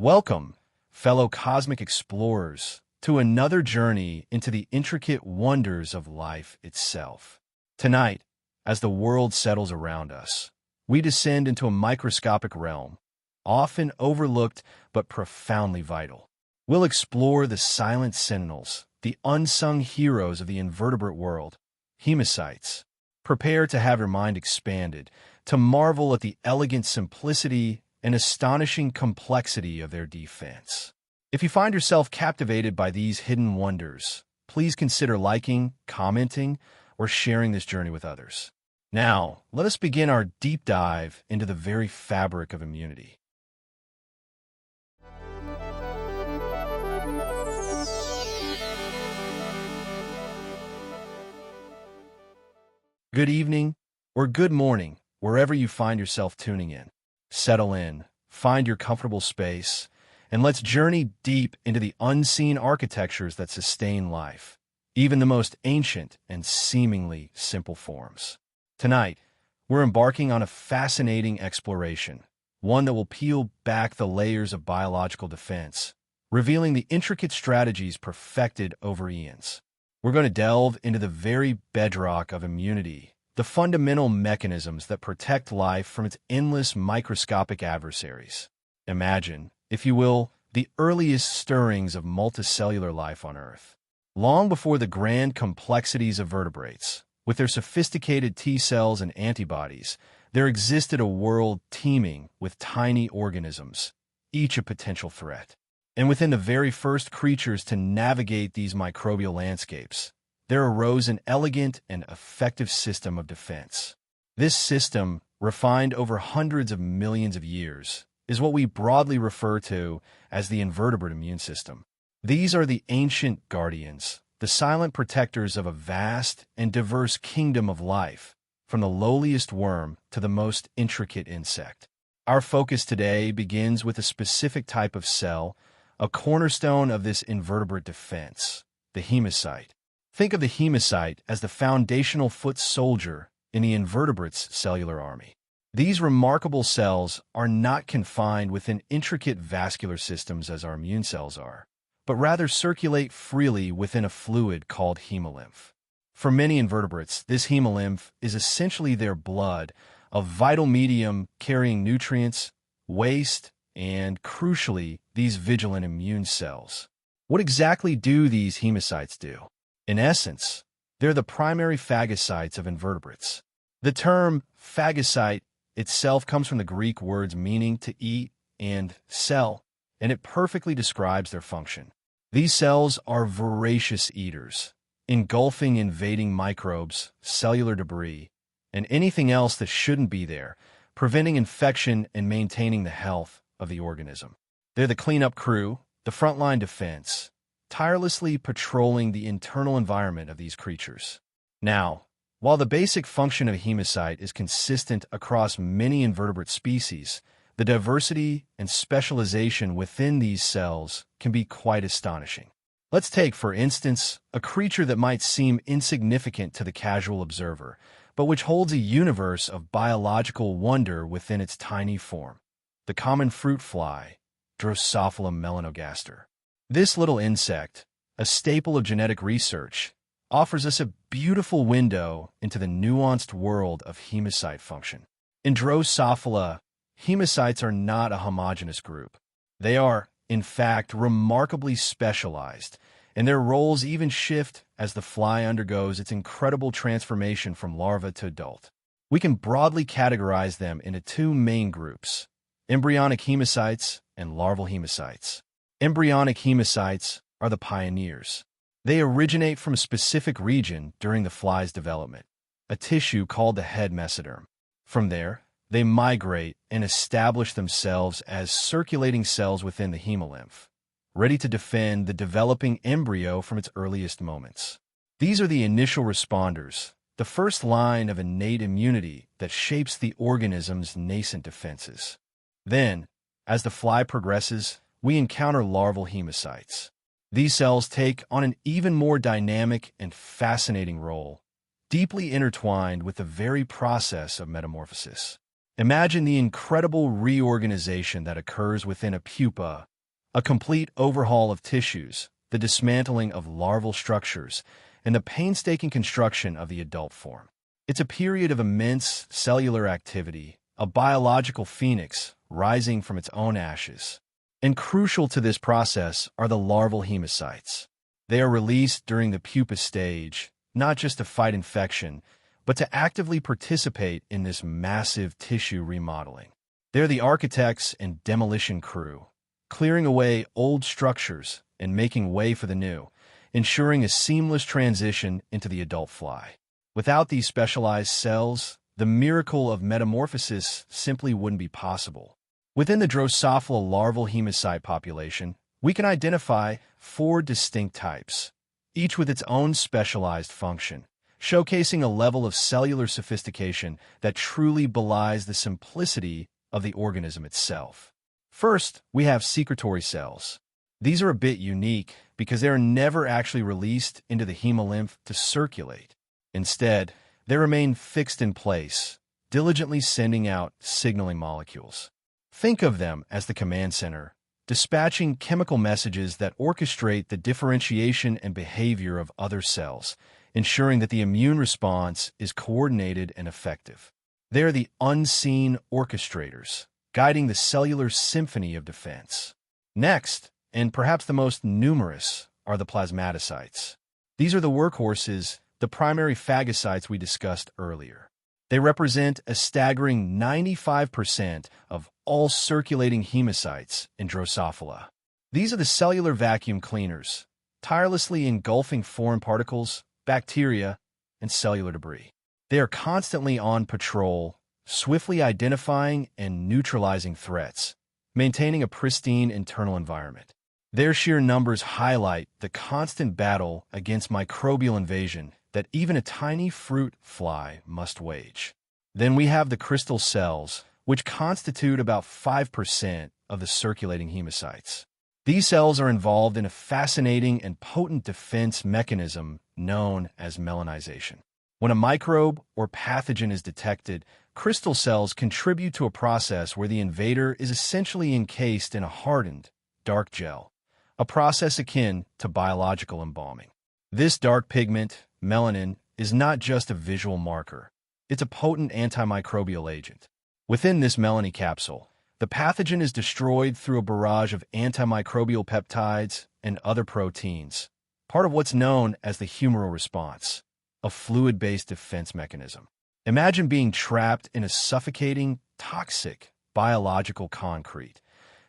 Welcome, fellow cosmic explorers, to another journey into the intricate wonders of life itself. Tonight, as the world settles around us, we descend into a microscopic realm, often overlooked but profoundly vital. We'll explore the silent sentinels, the unsung heroes of the invertebrate world, hemocytes. Prepare to have your mind expanded, to marvel at the elegant simplicity and astonishing complexity of their defense. If you find yourself captivated by these hidden wonders, please consider liking, commenting, or sharing this journey with others. Now, let us begin our deep dive into the very fabric of immunity. Good evening or good morning, wherever you find yourself tuning in. Settle in, find your comfortable space, and let's journey deep into the unseen architectures that sustain life, even the most ancient and seemingly simple forms. Tonight, we're embarking on a fascinating exploration, one that will peel back the layers of biological defense, revealing the intricate strategies perfected over eons. We're going to delve into the very bedrock of immunity, the fundamental mechanisms that protect life from its endless microscopic adversaries. Imagine, if you will, the earliest stirrings of multicellular life on Earth. Long before the grand complexities of vertebrates, with their sophisticated T cells and antibodies, there existed a world teeming with tiny organisms, each a potential threat. And within the very first creatures to navigate these microbial landscapes, there arose an elegant and effective system of defense. This system, refined over hundreds of millions of years, is what we broadly refer to as the invertebrate immune system. These are the ancient guardians, the silent protectors of a vast and diverse kingdom of life, from the lowliest worm to the most intricate insect. Our focus today begins with a specific type of cell, a cornerstone of this invertebrate defense, the hemocyte. Think of the hemocyte as the foundational foot soldier in the invertebrate's cellular army. These remarkable cells are not confined within intricate vascular systems as our immune cells are, but rather circulate freely within a fluid called hemolymph. For many invertebrates, this hemolymph is essentially their blood, a vital medium carrying nutrients, waste, and, crucially, these vigilant immune cells. What exactly do these hemocytes do? In essence, they're the primary phagocytes of invertebrates. The term phagocyte itself comes from the Greek words meaning to eat and cell, and it perfectly describes their function. These cells are voracious eaters, engulfing invading microbes, cellular debris, and anything else that shouldn't be there, preventing infection and maintaining the health of the organism. They're the cleanup crew, the frontline defense, tirelessly patrolling the internal environment of these creatures. Now, while the basic function of a hemocyte is consistent across many invertebrate species, the diversity and specialization within these cells can be quite astonishing. Let's take, for instance, a creature that might seem insignificant to the casual observer, but which holds a universe of biological wonder within its tiny form. The common fruit fly, Drosophila melanogaster. This little insect, a staple of genetic research, offers us a beautiful window into the nuanced world of hemocyte function. In Drosophila, hemocytes are not a homogeneous group. They are, in fact, remarkably specialized, and their roles even shift as the fly undergoes its incredible transformation from larva to adult. We can broadly categorize them into two main groups: embryonic hemocytes and larval hemocytes. Embryonic hemocytes are the pioneers. They originate from a specific region during the fly's development, a tissue called the head mesoderm. From there, they migrate and establish themselves as circulating cells within the hemolymph, ready to defend the developing embryo from its earliest moments. These are the initial responders, the first line of innate immunity that shapes the organism's nascent defenses. Then, as the fly progresses, we encounter larval hemocytes. These cells take on an even more dynamic and fascinating role, deeply intertwined with the very process of metamorphosis. Imagine the incredible reorganization that occurs within a pupa A complete overhaul of tissues, the dismantling of larval structures, and the painstaking construction of the adult form. It's a period of immense cellular activity, a biological phoenix rising from its own ashes. And crucial to this process are the larval hemocytes. They are released during the pupa stage, not just to fight infection, but to actively participate in this massive tissue remodeling. They're the architects and demolition crew, clearing away old structures and making way for the new, ensuring a seamless transition into the adult fly. Without these specialized cells, the miracle of metamorphosis simply wouldn't be possible. Within the Drosophila larval hemocyte population, we can identify 4 distinct types, each with its own specialized function, showcasing a level of cellular sophistication that truly belies the simplicity of the organism itself. First, we have secretory cells. These are a bit unique because they are never actually released into the hemolymph to circulate. Instead, they remain fixed in place, diligently sending out signaling molecules. Think of them as the command center, dispatching chemical messages that orchestrate the differentiation and behavior of other cells, ensuring that the immune response is coordinated and effective. They are the unseen orchestrators, guiding the cellular symphony of defense. Next, and perhaps the most numerous, are the plasmatocytes. These are the workhorses, the primary phagocytes we discussed earlier. They represent a staggering 95% of all circulating hemocytes in Drosophila. These are the cellular vacuum cleaners, tirelessly engulfing foreign particles, bacteria, and cellular debris. They are constantly on patrol, swiftly identifying and neutralizing threats, maintaining a pristine internal environment. Their sheer numbers highlight the constant battle against microbial invasion that even a tiny fruit fly must wage. Then we have the crystal cells, which constitute about 5% of the circulating hemocytes. These cells are involved in a fascinating and potent defense mechanism known as melanization. When a microbe or pathogen is detected, crystal cells contribute to a process where the invader is essentially encased in a hardened, dark gel, a process akin to biological embalming. This dark pigment, melanin, is not just a visual marker. It's a potent antimicrobial agent. Within this melany capsule, the pathogen is destroyed through a barrage of antimicrobial peptides and other proteins, part of what's known as the humoral response, a fluid-based defense mechanism. Imagine being trapped in a suffocating, toxic, biological concrete.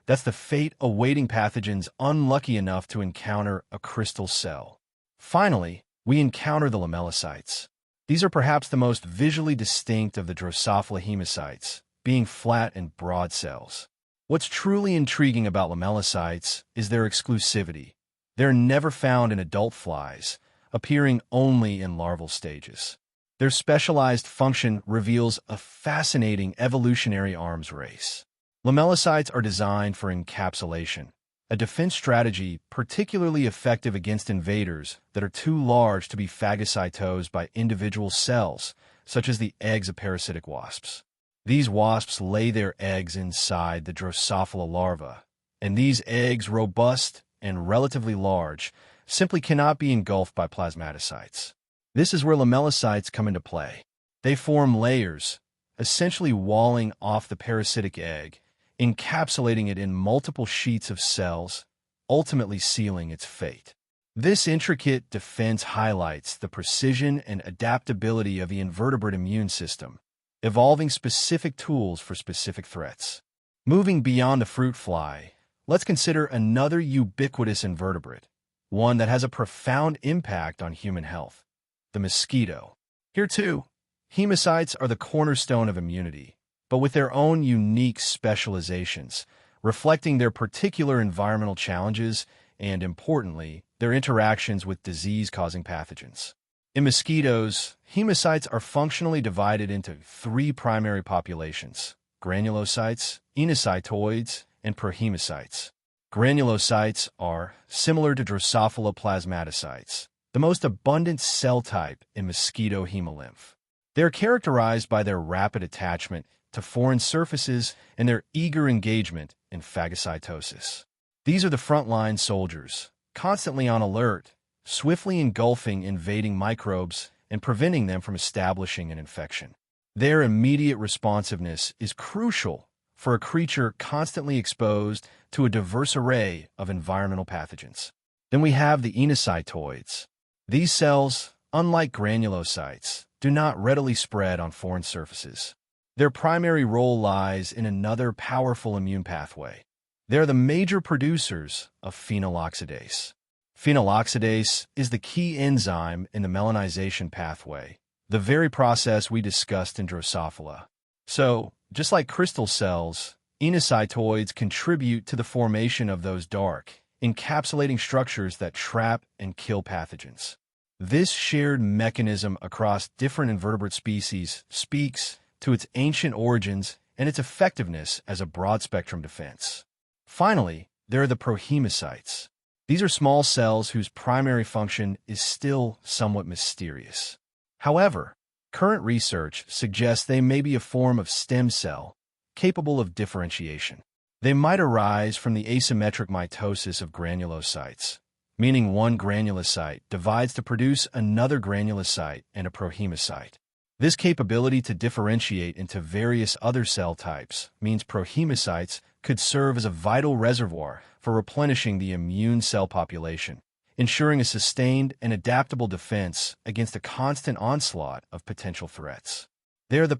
That's the fate awaiting pathogens unlucky enough to encounter a crystal cell. Finally, we encounter the lamellocytes. These are perhaps the most visually distinct of the Drosophila hemocytes, being flat and broad cells. What's truly intriguing about lamellocytes is their exclusivity. They're never found in adult flies, appearing only in larval stages. Their specialized function reveals a fascinating evolutionary arms race. Lamellocytes are designed for encapsulation, a defense strategy particularly effective against invaders that are too large to be phagocytosed by individual cells, such as the eggs of parasitic wasps. These wasps lay their eggs inside the Drosophila larva, and these eggs, robust and relatively large, simply cannot be engulfed by plasmatocytes. This is where lamellocytes come into play. They form layers, essentially walling off the parasitic egg, encapsulating it in multiple sheets of cells, ultimately sealing its fate. This intricate defense highlights the precision and adaptability of the invertebrate immune system, evolving specific tools for specific threats. Moving beyond the fruit fly, let's consider another ubiquitous invertebrate, one that has a profound impact on human health: the mosquito. Here too, hemocytes are the cornerstone of immunity, but with their own unique specializations, reflecting their particular environmental challenges and, importantly, their interactions with disease-causing pathogens. In mosquitoes, hemocytes are functionally divided into 3 primary populations: granulocytes, inocytoids, and prohemocytes. Granulocytes are, similar to Drosophila plasmatocytes, the most abundant cell type in mosquito hemolymph. They are characterized by their rapid attachment to foreign surfaces and their eager engagement in phagocytosis. These are the frontline soldiers, constantly on alert, swiftly engulfing invading microbes and preventing them from establishing an infection. Their immediate responsiveness is crucial for a creature constantly exposed to a diverse array of environmental pathogens. Then we have the enocytoids. These cells, unlike granulocytes, do not readily spread on foreign surfaces. Their primary role lies in another powerful immune pathway. They are the major producers of phenyloxidase. Phenyloxidase is the key enzyme in the melanization pathway, the very process we discussed in Drosophila. So, just like crystal cells, enocytoids contribute to the formation of those dark, encapsulating structures that trap and kill pathogens. This shared mechanism across different invertebrate species speaks to its ancient origins and its effectiveness as a broad-spectrum defense. Finally, there are the prohemocytes. These are small cells whose primary function is still somewhat mysterious. However, current research suggests they may be a form of stem cell capable of differentiation. They might arise from the asymmetric mitosis of granulocytes, meaning one granulocyte divides to produce another granulocyte and a prohemocyte. This capability to differentiate into various other cell types means prohemocytes could serve as a vital reservoir for replenishing the immune cell population, ensuring a sustained and adaptable defense against a constant onslaught of potential threats. They are the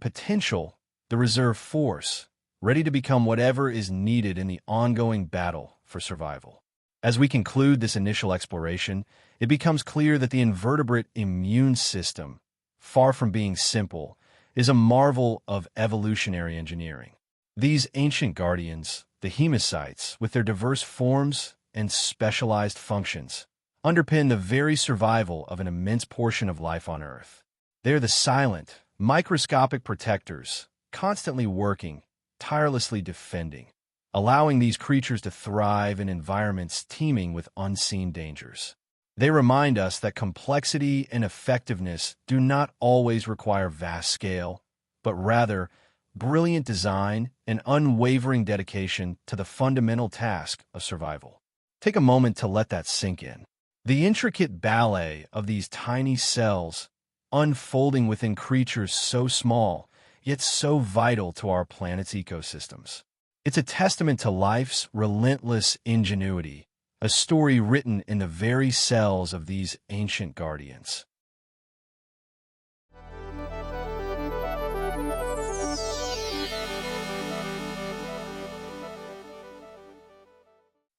reserve force, ready to become whatever is needed in the ongoing battle for survival. As we conclude this initial exploration, it becomes clear that the invertebrate immune system, far from being simple, is a marvel of evolutionary engineering. These ancient guardians, the hemocytes, with their diverse forms and specialized functions, underpin the very survival of an immense portion of life on Earth. They are the silent, microscopic protectors, constantly working, tirelessly defending, allowing these creatures to thrive in environments teeming with unseen dangers. They remind us that complexity and effectiveness do not always require vast scale, but rather brilliant design and unwavering dedication to the fundamental task of survival. Take a moment to let that sink in. The intricate ballet of these tiny cells unfolding within creatures so small, yet so vital to our planet's ecosystems. It's a testament to life's relentless ingenuity, a story written in the very cells of these ancient guardians.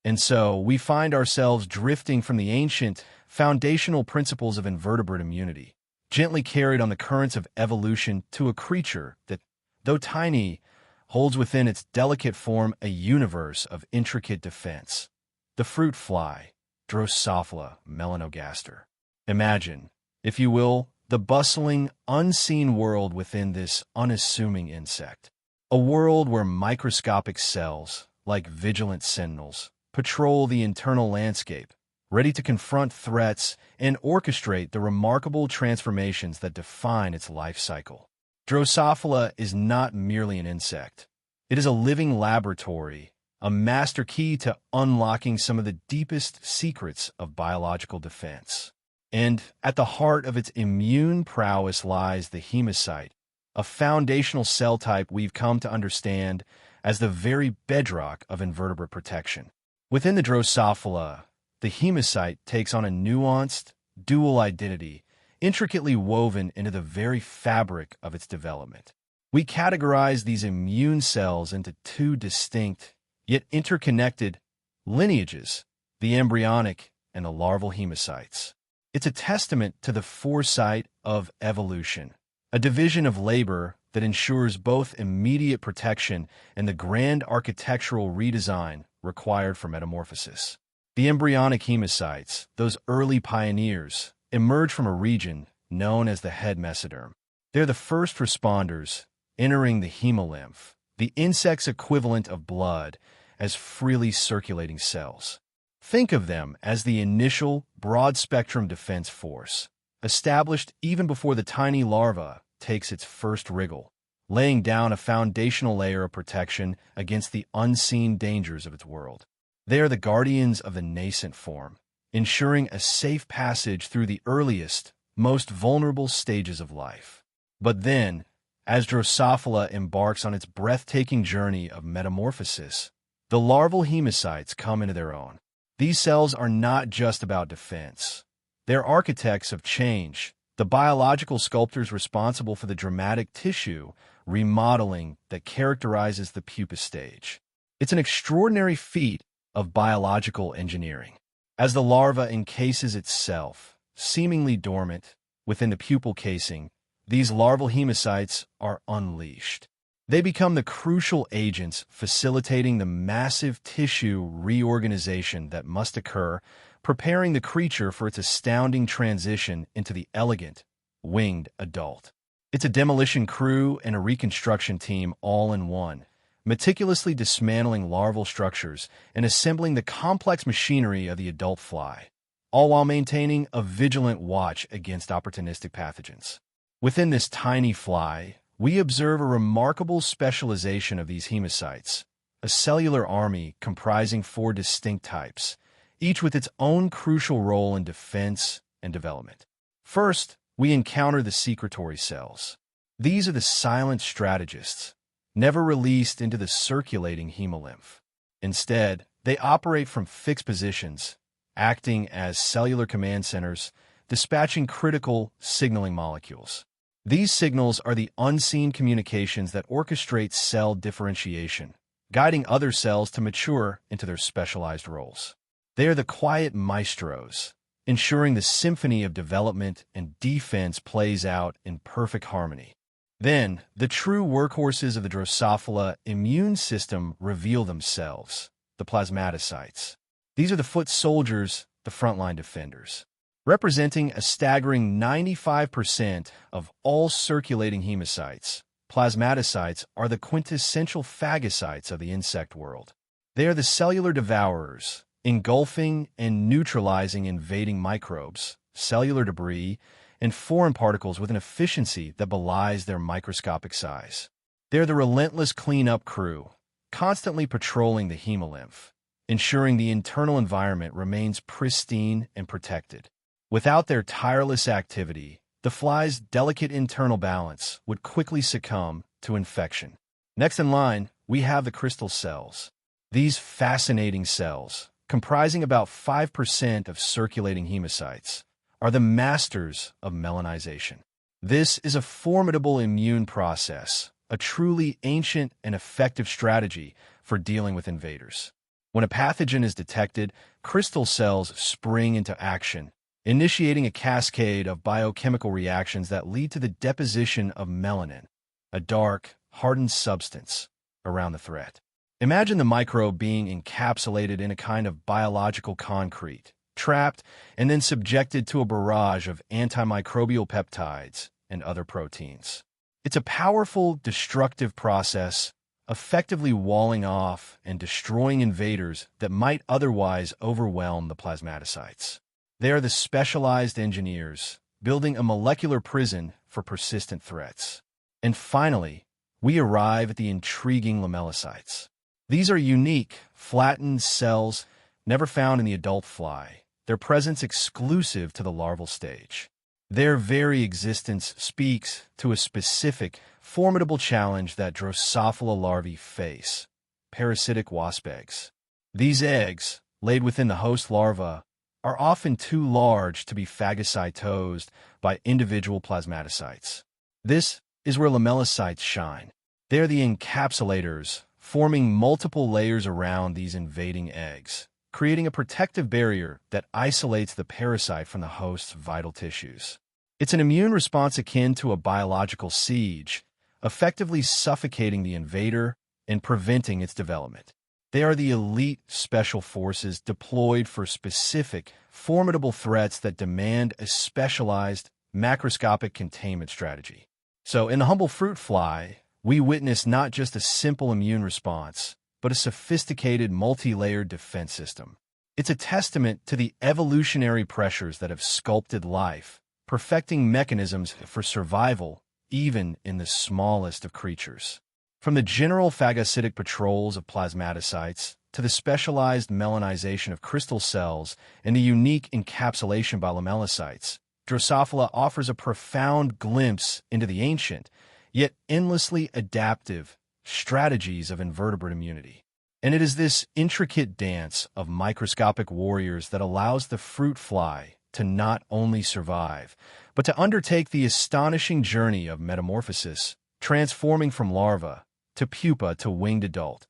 And so, we find ourselves drifting from the ancient, foundational principles of invertebrate immunity, gently carried on the currents of evolution to a creature that, though tiny, holds within its delicate form a universe of intricate defense. The fruit fly, Drosophila melanogaster. Imagine, if you will, the bustling, unseen world within this unassuming insect. A world where microscopic cells, like vigilant sentinels, patrol the internal landscape, ready to confront threats and orchestrate the remarkable transformations that define its life cycle. Drosophila is not merely an insect. It is a living laboratory, a master key to unlocking some of the deepest secrets of biological defense. And at the heart of its immune prowess lies the hemocyte, a foundational cell type we've come to understand as the very bedrock of invertebrate protection. Within the Drosophila, the hemocyte takes on a nuanced, dual identity, intricately woven into the very fabric of its development. We categorize these immune cells into two distinct, yet interconnected, lineages, the embryonic and the larval hemocytes. It's a testament to the foresight of evolution, a division of labor that ensures both immediate protection and the grand architectural redesign required for metamorphosis. The embryonic hemocytes, those early pioneers, emerge from a region known as the head mesoderm. They're the first responders, entering the hemolymph, the insect's equivalent of blood, as freely circulating cells. Think of them as the initial, broad-spectrum defense force, established even before the tiny larva takes its first wriggle, laying down a foundational layer of protection against the unseen dangers of its world. They are the guardians of the nascent form, ensuring a safe passage through the earliest, most vulnerable stages of life. But then, as Drosophila embarks on its breathtaking journey of metamorphosis, the larval hemocytes come into their own. These cells are not just about defense. They're architects of change, the biological sculptors responsible for the dramatic tissue remodeling that characterizes the pupa stage. It's an extraordinary feat of biological engineering. As the larva encases itself, seemingly dormant, within the pupal casing, these larval hemocytes are unleashed. They become the crucial agents facilitating the massive tissue reorganization that must occur, preparing the creature for its astounding transition into the elegant, winged adult. It's a demolition crew and a reconstruction team all in one, meticulously dismantling larval structures and assembling the complex machinery of the adult fly, all while maintaining a vigilant watch against opportunistic pathogens. Within this tiny fly, we observe a remarkable specialization of these hemocytes, a cellular army comprising 4 distinct types, each with its own crucial role in defense and development. First, we encounter the secretory cells. These are the silent strategists, never released into the circulating hemolymph. Instead, they operate from fixed positions, acting as cellular command centers, dispatching critical signaling molecules. These signals are the unseen communications that orchestrate cell differentiation, guiding other cells to mature into their specialized roles. They are the quiet maestros, ensuring the symphony of development and defense plays out in perfect harmony. Then, the true workhorses of the Drosophila immune system reveal themselves, the plasmatocytes. These are the foot soldiers, the frontline defenders. Representing a staggering 95% of all circulating hemocytes, plasmatocytes are the quintessential phagocytes of the insect world. They are the cellular devourers, engulfing and neutralizing invading microbes, cellular debris, and foreign particles with an efficiency that belies their microscopic size. They're the relentless cleanup crew, constantly patrolling the hemolymph, ensuring the internal environment remains pristine and protected. Without their tireless activity, the fly's delicate internal balance would quickly succumb to infection. Next in line, we have the crystal cells. These fascinating cells, comprising about 5% of circulating hemocytes, are the masters of melanization. This is a formidable immune process, a truly ancient and effective strategy for dealing with invaders. When a pathogen is detected, crystal cells spring into action, initiating a cascade of biochemical reactions that lead to the deposition of melanin, a dark, hardened substance, around the threat. Imagine the microbe being encapsulated in a kind of biological concrete, trapped and then subjected to a barrage of antimicrobial peptides and other proteins. It's a powerful, destructive process, effectively walling off and destroying invaders that might otherwise overwhelm the plasmatocytes. They are the specialized engineers, building a molecular prison for persistent threats. And finally, we arrive at the intriguing lamellocytes. These are unique, flattened cells never found in the adult fly, their presence exclusive to the larval stage. Their very existence speaks to a specific, formidable challenge that Drosophila larvae face: parasitic wasp eggs. These eggs, laid within the host larva, are often too large to be phagocytosed by individual plasmatocytes. This is where lamellocytes shine. They are the encapsulators, forming multiple layers around these invading eggs, creating a protective barrier that isolates the parasite from the host's vital tissues. It's an immune response akin to a biological siege, effectively suffocating the invader and preventing its development. They are the elite special forces deployed for specific, formidable threats that demand a specialized, macroscopic containment strategy. So, in the humble fruit fly, we witness not just a simple immune response, but a sophisticated, multi-layered defense system. It's a testament to the evolutionary pressures that have sculpted life, perfecting mechanisms for survival, even in the smallest of creatures. From the general phagocytic patrols of plasmatocytes to the specialized melanization of crystal cells and the unique encapsulation by lamellocytes, Drosophila offers a profound glimpse into the ancient, yet endlessly adaptive, strategies of invertebrate immunity. And it is this intricate dance of microscopic warriors that allows the fruit fly to not only survive, but to undertake the astonishing journey of metamorphosis, transforming from larva to pupa to winged adult,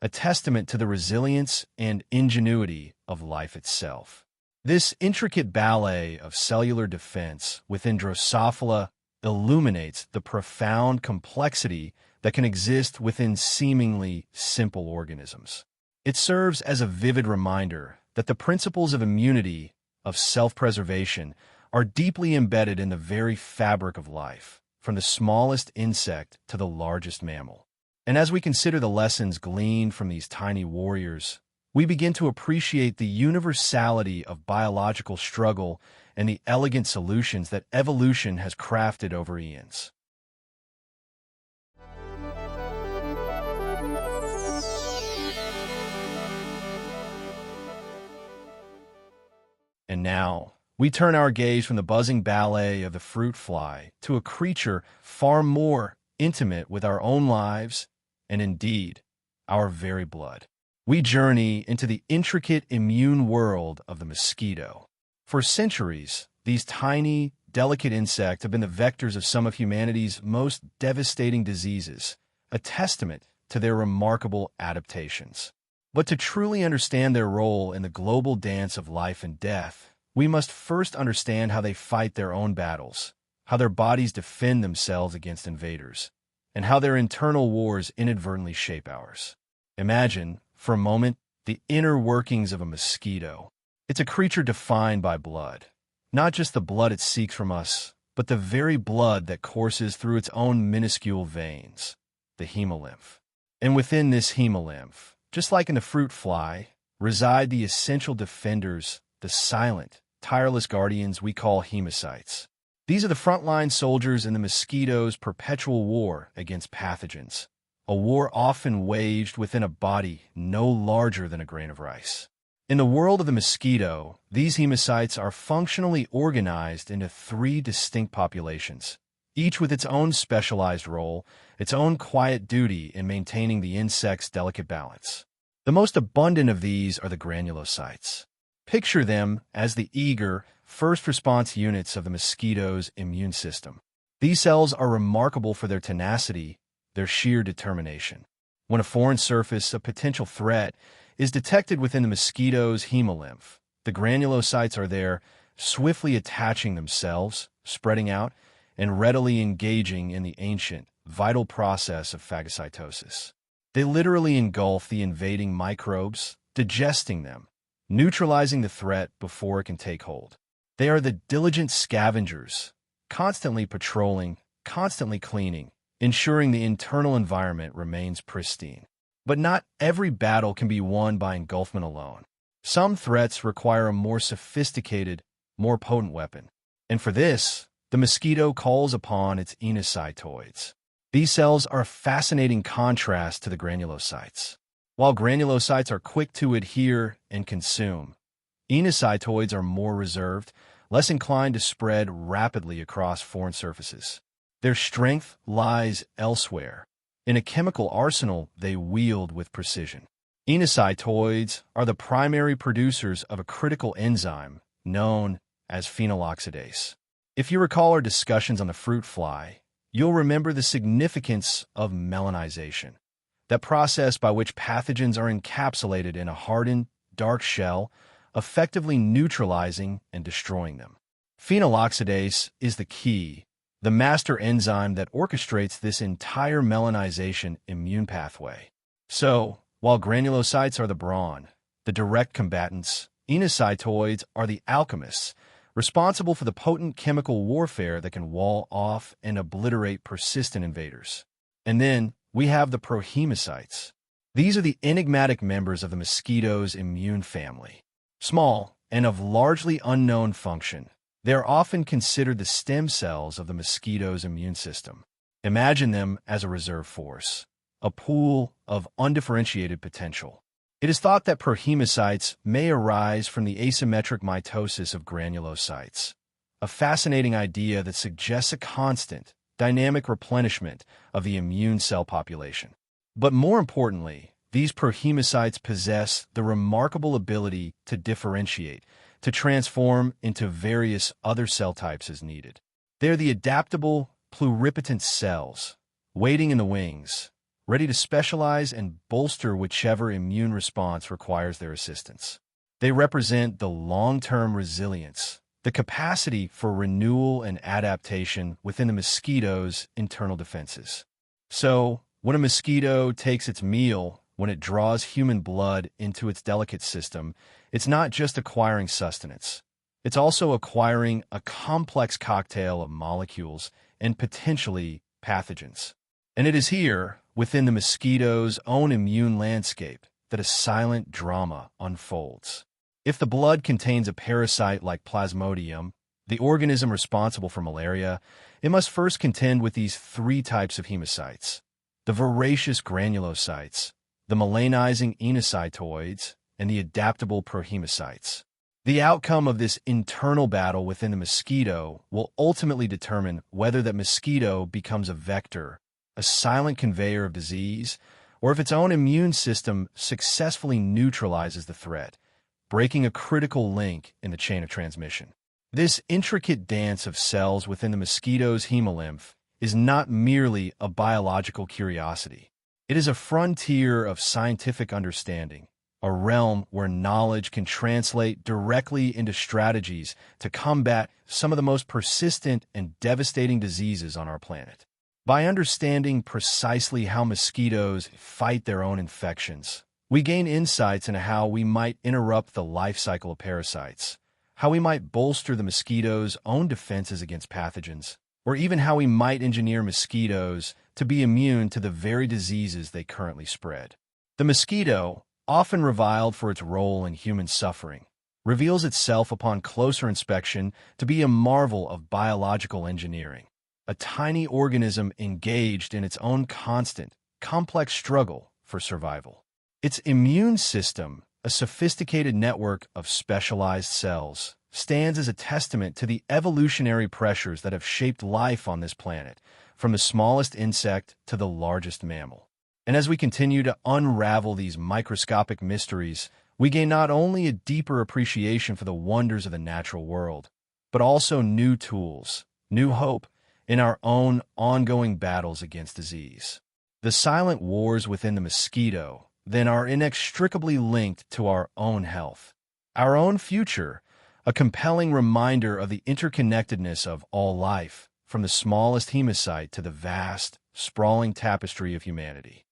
a testament to the resilience and ingenuity of life itself. This intricate ballet of cellular defense within Drosophila illuminates the profound complexity that can exist within seemingly simple organisms. It serves as a vivid reminder that the principles of immunity, of self-preservation, are deeply embedded in the very fabric of life, from the smallest insect to the largest mammal. And as we consider the lessons gleaned from these tiny warriors, we begin to appreciate the universality of biological struggle and the elegant solutions that evolution has crafted over eons. And now, we turn our gaze from the buzzing ballet of the fruit fly to a creature far more intimate with our own lives and, indeed, our very blood. We journey into the intricate immune world of the mosquito. For centuries, these tiny, delicate insects have been the vectors of some of humanity's most devastating diseases, a testament to their remarkable adaptations. But to truly understand their role in the global dance of life and death, we must first understand how they fight their own battles, how their bodies defend themselves against invaders, and how their internal wars inadvertently shape ours. Imagine, for a moment, the inner workings of a mosquito. It's a creature defined by blood. Not just the blood it seeks from us, but the very blood that courses through its own minuscule veins, the hemolymph. And within this hemolymph, just like in the fruit fly, reside the essential defenders, the silent, tireless guardians we call hemocytes. These are the frontline soldiers in the mosquito's perpetual war against pathogens, a war often waged within a body no larger than a grain of rice. In the world of the mosquito, these hemocytes are functionally organized into three distinct populations, each with its own specialized role, its own quiet duty in maintaining the insect's delicate balance. The most abundant of these are the granulocytes. Picture them as the eager, first response units of the mosquito's immune system. These cells are remarkable for their tenacity, their sheer determination. When a foreign surface, a potential threat, is detected within the mosquito's hemolymph, the granulocytes are there, swiftly attaching themselves, spreading out, and readily engaging in the ancient, vital process of phagocytosis. They literally engulf the invading microbes, digesting them, neutralizing the threat before it can take hold. They are the diligent scavengers, constantly patrolling, constantly cleaning, ensuring the internal environment remains pristine. But not every battle can be won by engulfment alone. Some threats require a more sophisticated, more potent weapon. And for this, the mosquito calls upon its enocytoids. These cells are a fascinating contrast to the granulocytes. While granulocytes are quick to adhere and consume, enocytoids are more reserved, less inclined to spread rapidly across foreign surfaces. Their strength lies elsewhere, in a chemical arsenal they wield with precision. Enocytoids are the primary producers of a critical enzyme known as phenyloxidase. If you recall our discussions on the fruit fly, you'll remember the significance of melanization, that process by which pathogens are encapsulated in a hardened, dark shell, effectively neutralizing and destroying them. Phenyloxidase is the key, the master enzyme that orchestrates this entire melanization immune pathway. So, while granulocytes are the brawn, the direct combatants, enocytoids are the alchemists, responsible for the potent chemical warfare that can wall off and obliterate persistent invaders. And then we have the prohemocytes. These are the enigmatic members of the mosquito's immune family. Small and of largely unknown function, they are often considered the stem cells of the mosquito's immune system. Imagine them as a reserve force, a pool of undifferentiated potential. It is thought that perhemocytes may arise from the asymmetric mitosis of granulocytes, a fascinating idea that suggests a constant, dynamic replenishment of the immune cell population. But more importantly, these perhemocytes possess the remarkable ability to differentiate, to transform into various other cell types as needed. They're the adaptable, pluripotent cells, waiting in the wings, ready to specialize and bolster whichever immune response requires their assistance. They represent the long-term resilience, the capacity for renewal and adaptation within the mosquito's internal defenses. So, when a mosquito takes its meal, when it draws human blood into its delicate system, it's not just acquiring sustenance. It's also acquiring a complex cocktail of molecules and potentially pathogens. And it is here, within the mosquito's own immune landscape, that a silent drama unfolds. If the blood contains a parasite like Plasmodium, the organism responsible for malaria, it must first contend with these three types of hemocytes: the voracious granulocytes, the melanizing enocytoids, and the adaptable prohemocytes. The outcome of this internal battle within the mosquito will ultimately determine whether that mosquito becomes a vector, a silent conveyor of disease, or if its own immune system successfully neutralizes the threat, breaking a critical link in the chain of transmission. This intricate dance of cells within the mosquito's hemolymph is not merely a biological curiosity. It is a frontier of scientific understanding, a realm where knowledge can translate directly into strategies to combat some of the most persistent and devastating diseases on our planet. By understanding precisely how mosquitoes fight their own infections, we gain insights into how we might interrupt the life cycle of parasites, how we might bolster the mosquito's own defenses against pathogens, or even how we might engineer mosquitoes to be immune to the very diseases they currently spread. The mosquito, often reviled for its role in human suffering, reveals itself upon closer inspection to be a marvel of biological engineering, a tiny organism engaged in its own constant, complex struggle for survival. Its immune system, a sophisticated network of specialized cells, stands as a testament to the evolutionary pressures that have shaped life on this planet, from the smallest insect to the largest mammal. And as we continue to unravel these microscopic mysteries, we gain not only a deeper appreciation for the wonders of the natural world, but also new tools, new hope in our own ongoing battles against disease. The silent wars within the mosquito, then, are inextricably linked to our own health, our own future, a compelling reminder of the interconnectedness of all life, from the smallest hemocyte to the vast, sprawling tapestry of humanity.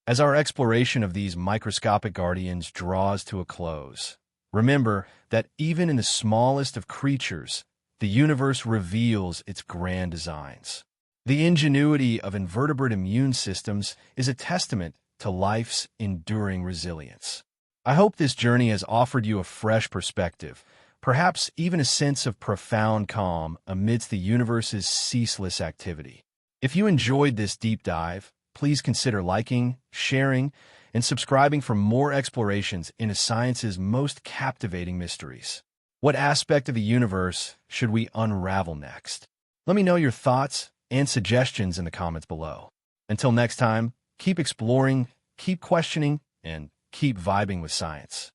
As our exploration of these microscopic guardians draws to a close, remember that even in the smallest of creatures, the universe reveals its grand designs. The ingenuity of invertebrate immune systems is a testament to life's enduring resilience. I hope this journey has offered you a fresh perspective, perhaps even a sense of profound calm amidst the universe's ceaseless activity. If you enjoyed this deep dive, please consider liking, sharing, and subscribing for more explorations into science's most captivating mysteries. What aspect of the universe should we unravel next? Let me know your thoughts and suggestions in the comments below. Until next time, keep exploring, keep questioning, and keep vibing with science.